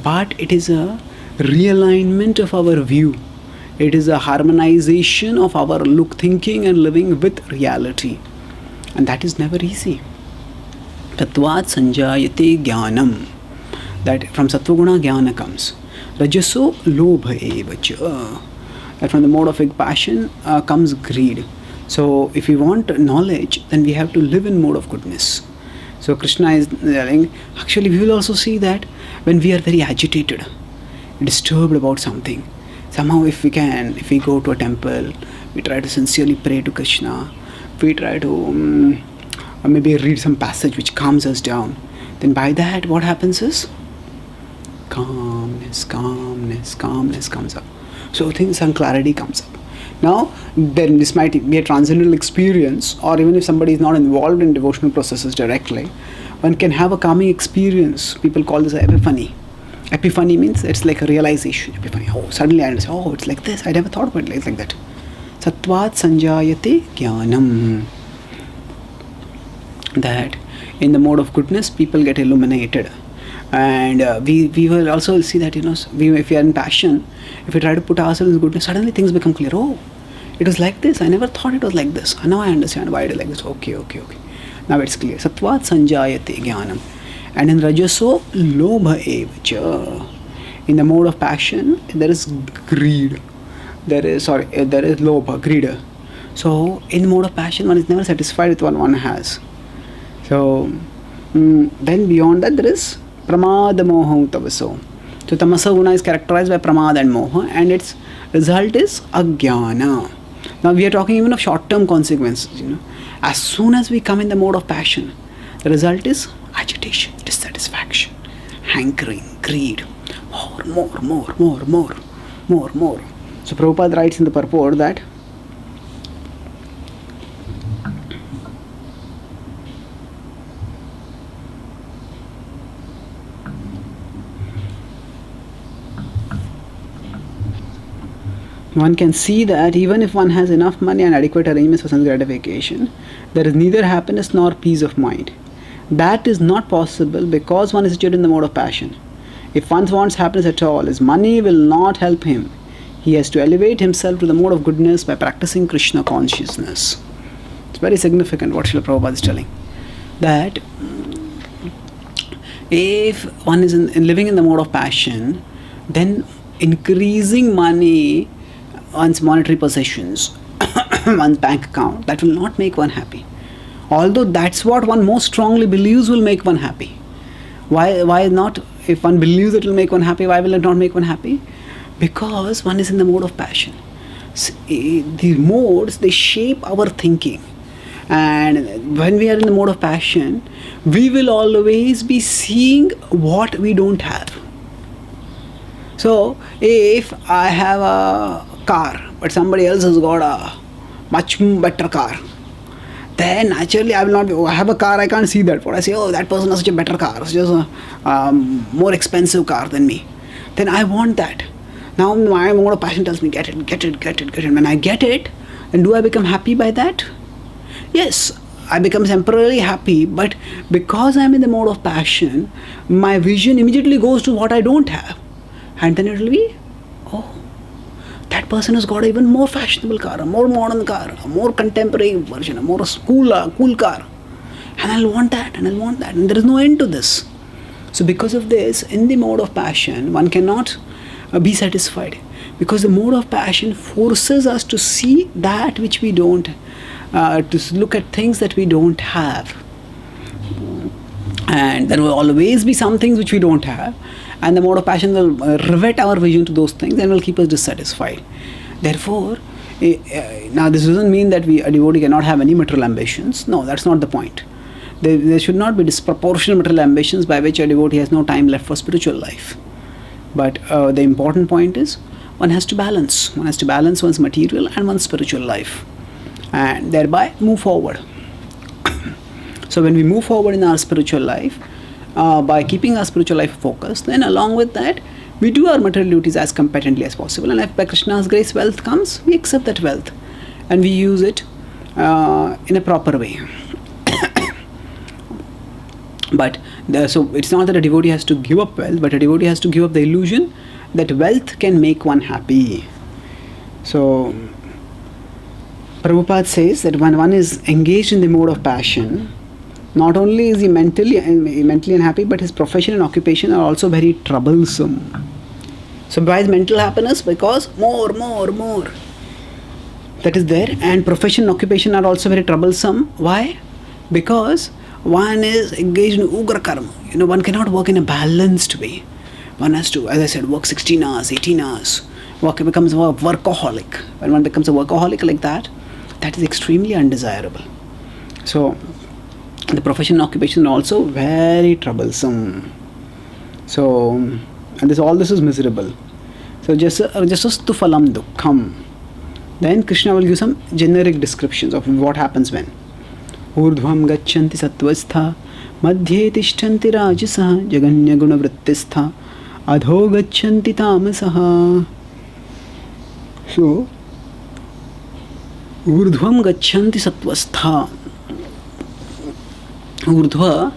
but it is a realignment of our view. It is a harmonization of our look, thinking and living with reality, and that is never easy. Tattvat sanjayate jnanam. That from sattva-guna jnana comes. Rajaso lobha evacha. That from the mode of passion comes greed. So if we want knowledge, then we have to live in mode of goodness. So Krishna is telling, actually we will also see that when we are very agitated, disturbed about something, somehow if we go to a temple, we try to sincerely pray to Krishna, we try to maybe read some passage which calms us down, then by that what happens is calmness comes up. So things and clarity comes up. Now then this might be a transcendental experience, or even if somebody is not involved in devotional processes directly, one can have a calming experience. People call this epiphany. Epiphany means it's like a realization. Epiphany. Oh, suddenly I understand. Oh, it's like this. I never thought about it like that. Sattvat sanjayate jnanam. That in the mode of goodness, people get illuminated. And we will also see that, if we are in passion, if we try to put ourselves in goodness, suddenly things become clear. Oh, it was like this. I never thought it was like this. Now I understand why it is like this. Okay. Now it's clear. Sattvat sanjayate jnanam. And in rajaso lobha evacha. In the mode of passion, there is greed. There is lobha, greed. So in the mode of passion, one is never satisfied with what one has. So then beyond that, there is pramada moha tavaso. So tamasa guna is characterized by pramada and moha, and its result is ajnana. Now we are talking even of short-term consequences. As soon as we come in the mode of passion, the result is agitation, dissatisfaction, hankering, greed, more. So Prabhupada writes in the purport that one can see that even if one has enough money and adequate arrangements for sense gratification, there is neither happiness nor peace of mind. That is not possible because one is situated in the mode of passion. If one wants happiness at all, his money will not help him. He has to elevate himself to the mode of goodness by practicing Krishna consciousness. It's very significant what Srila Prabhupada is telling. That if one is living in the mode of passion, then increasing money, one's monetary possessions, one's bank account, that will not make one happy. Although that's what one most strongly believes will make one happy. Why not? If one believes it will make one happy, why will it not make one happy? Because one is in the mode of passion. The modes, they shape our thinking. And when we are in the mode of passion, we will always be seeing what we don't have. So, if I have a car, but somebody else has got a much better car, then naturally I will not be, I have a car, I can't see that. But I say, oh, that person has such a better car, such a more expensive car than me. Then I want that. Now my mode of passion tells me, get it, get it, get it, get it. When I get it, then do I become happy by that? Yes, I become temporarily happy, but because I'm in the mode of passion, my vision immediately goes to what I don't have. And then it will be, oh, that person has got an even more fashionable car, a more modern car, a more contemporary version, a more cool car. And I'll want that, and I'll want that. And there is no end to this. So because of this, in the mode of passion, one cannot be satisfied. Because the mode of passion forces us to see that which we don't, to look at things that we don't have. And there will always be some things which we don't have. And the mode of passion will rivet our vision to those things and will keep us dissatisfied. Therefore, now this doesn't mean that a devotee cannot have any material ambitions. No, that's not the point. There should not be disproportionate material ambitions by which a devotee has no time left for spiritual life. But the important point is, one has to balance. One has to balance one's material and one's spiritual life, and thereby move forward. So when we move forward in our spiritual life, by keeping our spiritual life focused, then along with that, we do our material duties as competently as possible. And if by Krishna's grace wealth comes, we accept that wealth and we use it in a proper way. But so it's not that a devotee has to give up wealth, but a devotee has to give up the illusion that wealth can make one happy. So Prabhupada says that when one is engaged in the mode of passion, not only is he mentally unhappy, but his profession and occupation are also very troublesome. So why is mental happiness? Because more that is there, and profession and occupation are also very troublesome. Why? Because one is engaged in ugra karma. One cannot work in a balanced way. One has to, as I said, work 16 hours, 18 hours. Becomes a workaholic. When one becomes a workaholic like that, that is extremely undesirable. So the profession and occupation are also very troublesome. So, and all this is miserable. So jasastu phalam dukkham. Then Krishna will give some generic descriptions of what happens when. Urdhvam gacchanti sattvastha, madhye tishtanti rajasah, jaganya guna vrittistha, adho gacchanti tamasah. So, urdhvam gacchanti sattvastha. Urdhva,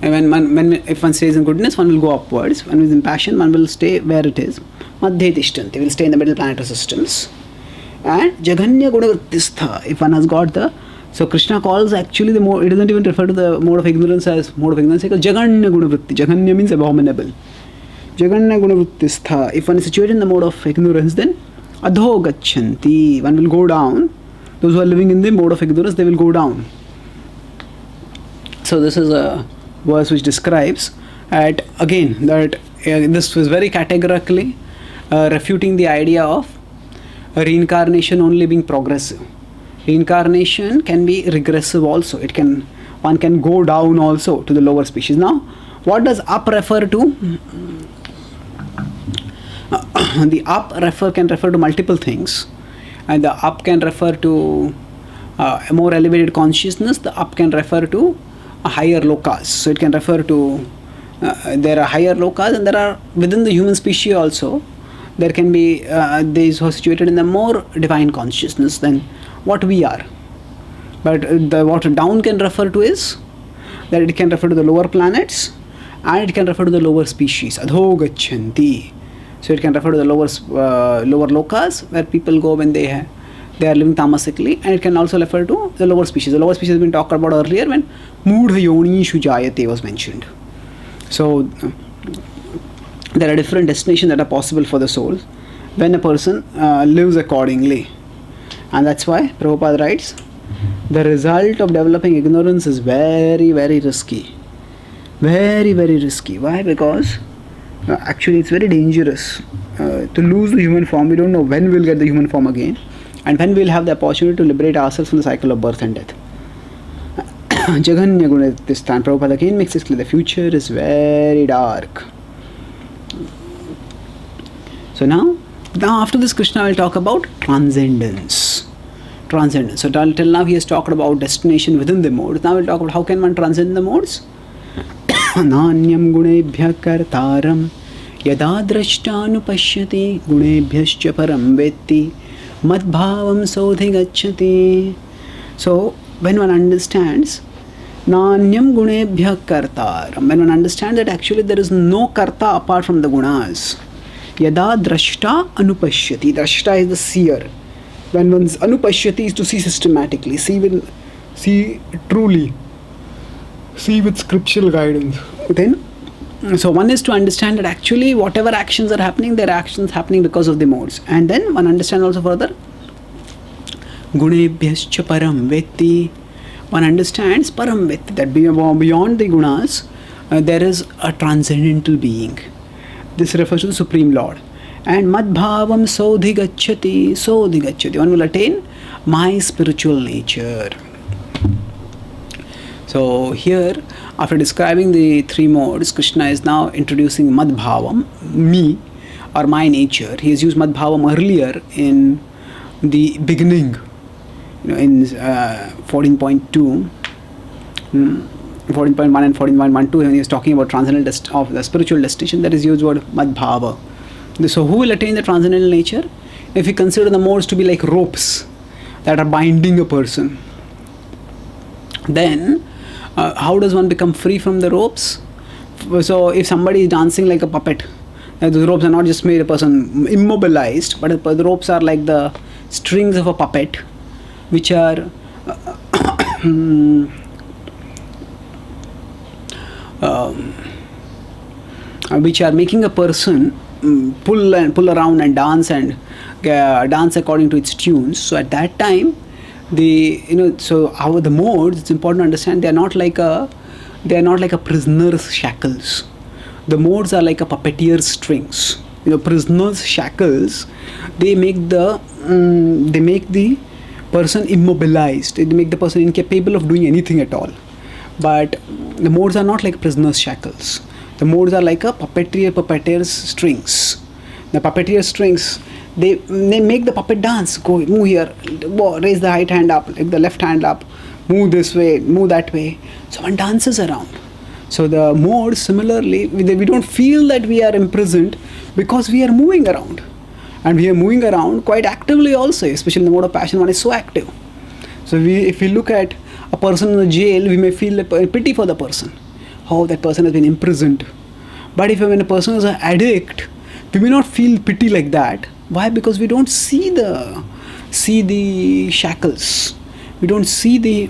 if one stays in goodness, one will go upwards. When one is in passion, one will stay where it is. Madhye tishtanti, will stay in the middle planetary systems. And jaganya guna vrittistha, if one has got the, so Krishna calls actually the mode, it doesn't even refer to the mode of ignorance as mode of ignorance, because jaganya guna vritti. Jaganya means abominable. Jaganya guna vrittistha, if one is situated in the mode of ignorance, then adho gacchanti, one will go down. Those who are living in the mode of ignorance, they will go down. So this is a verse which describes that this was very categorically refuting the idea of reincarnation only being progressive. Reincarnation can be regressive also. One can go down also to the lower species. Now, what does up refer to? The up can refer to multiple things, and the up can refer to a more elevated consciousness. The up can refer to a higher lokas. So it can refer to there are higher lokas, and there are within the human species also. There can be these who are situated in the more divine consciousness than what we are. But what down can refer to is that it can refer to the lower planets, and it can refer to the lower species. Adho gacchanti. So it can refer to the lower lokas where people go when they are living tamasically, and it can also refer to the lower species. The lower species has been talked about earlier when Mudha Yoni Shujayate was mentioned. So there are different destinations that are possible for the soul when a person lives accordingly. And that's why Prabhupada writes, the result of developing ignorance is very, very risky. Very, very risky. Why? Because actually it's very dangerous to lose the human form. We don't know when we'll get the human form again, and when we'll have the opportunity to liberate ourselves from the cycle of birth and death. Jaganya Guna this time, Prabhupada again makes it clear, the future is very dark. So now after this, Krishna will talk about transcendence. So till now he has talked about destination within the modes. Now we'll talk about how can one transcend the modes. Nanyam gunebhya kartaram yada drashtanu pashyati gunebhyascha param vetti madbhavam sodhigacchati. So when one understands Nanyam gunebhya kartaram, when one understands that actually there is no karta apart from the gunas. Yada drashta anupashyati. Drashta is the seer. When one's anupashyati is to see systematically, see truly, see with scriptural guidance. Then, so one is to understand that actually whatever actions are happening, there are actions happening because of the modes. And then one understands also further, gunebhyascha param vetti. One understands param vetti, that beyond the gunas, there is a transcendental being. This refers to the Supreme Lord. And madbhavam sodhigacchati. One will attain my spiritual nature. So here, after describing the three modes, Krishna is now introducing madbhavam, me, or my nature. He has used madbhavam earlier in the beginning, in 14.2. 14.1 and 14.12, when he is talking about transcendental of the spiritual destination, that is used word madbhava. So who will attain the transcendental nature? If we consider the modes to be like ropes that are binding a person, then how does one become free from the ropes? So if somebody is dancing like a puppet, those ropes are not just made a person immobilized, but the ropes are like the strings of a puppet, which are making a person pull around and dance according to its tunes. So at that time, so how the modes, it's important to understand, they are not like a prisoner's shackles. The modes are like a puppeteer's strings. Prisoner's shackles, they make the person immobilized. They make the person incapable of doing anything at all. But the modes are not like prisoner's shackles. The modes are like a puppeteer's strings. The puppeteer's strings, they make the puppet dance. Go, move here, raise the right hand up, like the left hand up, move this way, move that way. So one dances around. So the modes, similarly, we don't feel that we are imprisoned because we are moving around. And we are moving around quite actively also, especially in the mode of passion, one is so active. So if we look at a person in a jail, we may feel pity for the person. Oh, that person has been imprisoned. But when a person is an addict, we may not feel pity like that. Why? Because we don't see the shackles. We don't see the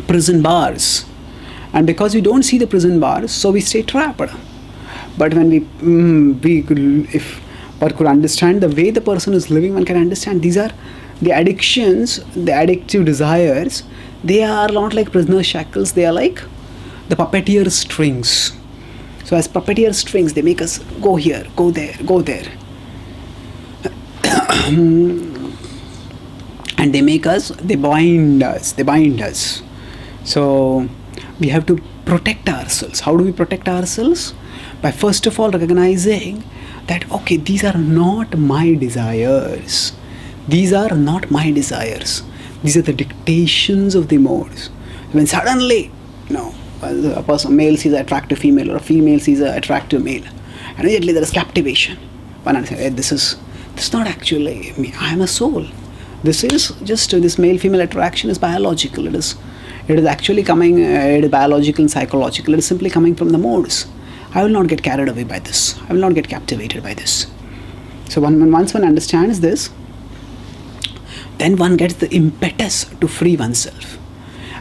prison bars. And because we don't see the prison bars, so we stay trapped. But when if one could understand the way the person is living, one can understand these are the addictions, the addictive desires. They are not like prisoner shackles. They are like the puppeteer strings. So as puppeteer strings, they make us go here, go there, go there. And they bind us. So we have to protect ourselves. How do we protect ourselves? By first of all recognizing that, okay, these are not my desires. These are not my desires. These are the dictations of the modes. When suddenly, a male sees an attractive female, or a female sees an attractive male, and immediately there is captivation. One understands, hey, this is not actually me. I am a soul. This is just this male-female attraction is biological. It is actually coming. It is biological and psychological. It is simply coming from the modes. I will not get carried away by this. I will not get captivated by this. So once one understands this, then one gets the impetus to free oneself.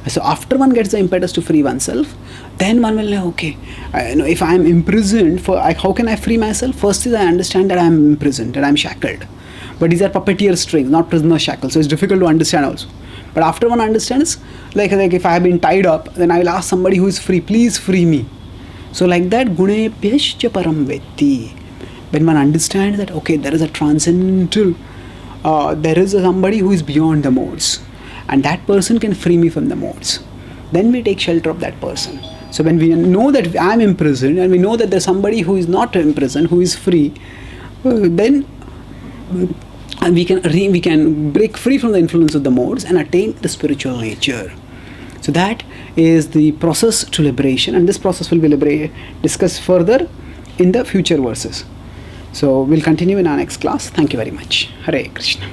So after one gets the impetus to free oneself, then one will know, okay, if I am imprisoned, how can I free myself? First is I understand that I am imprisoned, that I am shackled. But these are puppeteer strings, not prisoner shackles. So it's difficult to understand also. But after one understands, like if I have been tied up, then I will ask somebody who is free, please free me. So like that, gunebhyascha param vetti. When one understands that, okay, there is a transcendental, there is somebody who is beyond the modes, and that person can free me from the modes, then we take shelter of that person. So when we know that I am imprisoned, and we know that there's somebody who is not imprisoned, who is free, then we can break free from the influence of the modes and attain the spiritual nature. So that is the process to liberation, and this process will be discussed further in the future verses. So we'll continue in our next class. Thank you very much. Hare Krishna.